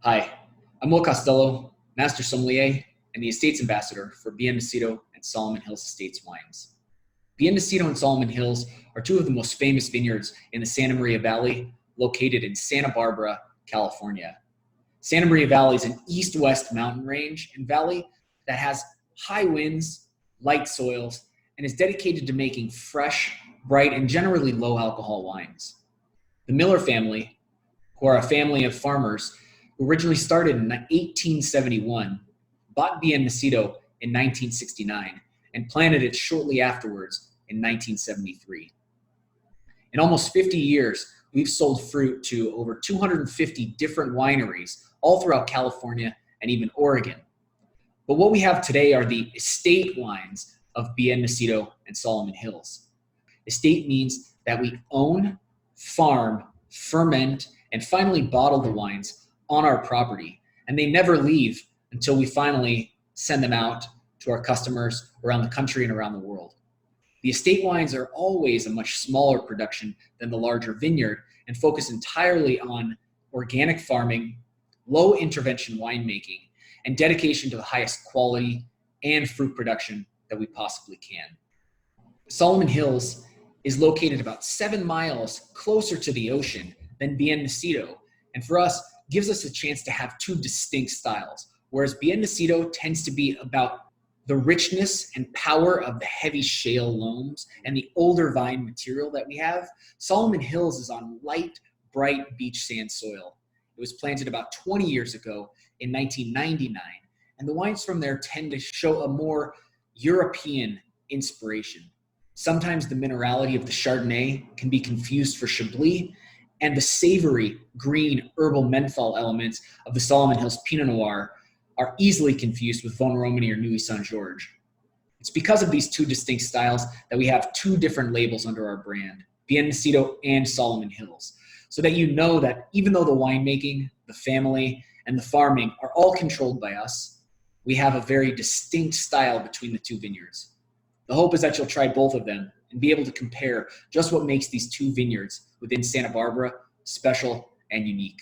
Hi, I'm Will Costello, Master Sommelier and the Estates Ambassador for Bien Nacido and Solomon Hills Estates Wines. Bien Nacido and Solomon Hills are two of the most famous vineyards in the Santa Maria Valley, located in Santa Barbara, California. Santa Maria Valley is an east-west mountain range and valley that has high winds, light soils, and is dedicated to making fresh, bright, and generally low alcohol wines. The Miller family, who are a family of farmers who originally started in 1871, bought Bien Nacido in 1969 and planted it shortly afterwards in 1973. In almost 50 years, we've sold fruit to over 250 different wineries all throughout California and even Oregon. But what we have today are the estate wines of Bien Nacido and Solomon Hills. Estate means that we own, farm, ferment, and finally bottle the wines on our property, and they never leave until we finally send them out to our customers around the country and around the world. The estate wines are always a much smaller production than the larger vineyard and focus entirely on organic farming, low intervention winemaking, and dedication to the highest quality and fruit production that we possibly can. Solomon Hills is located about 7 miles closer to the ocean than Bien Nacido, and for us, gives us a chance to have two distinct styles. Whereas Bien Nacido tends to be about the richness and power of the heavy shale loams and the older vine material that we have, Solomon Hills is on light, bright beach sand soil. It was planted about 20 years ago in 1999, and the wines from there tend to show a more European inspiration. Sometimes the minerality of the Chardonnay can be confused for Chablis, and the savory, green, herbal menthol elements of the Solomon Hills Pinot Noir are easily confused with Vosne Romani or Nuits Saint-Georges. It's because of these two distinct styles that we have two different labels under our brand, Bien Nacido and Solomon Hills, so that you know that even though the winemaking, the family, and the farming are all controlled by us, we have a very distinct style between the two vineyards. The hope is that you'll try both of them and be able to compare just what makes these two vineyards within Santa Barbara special and unique.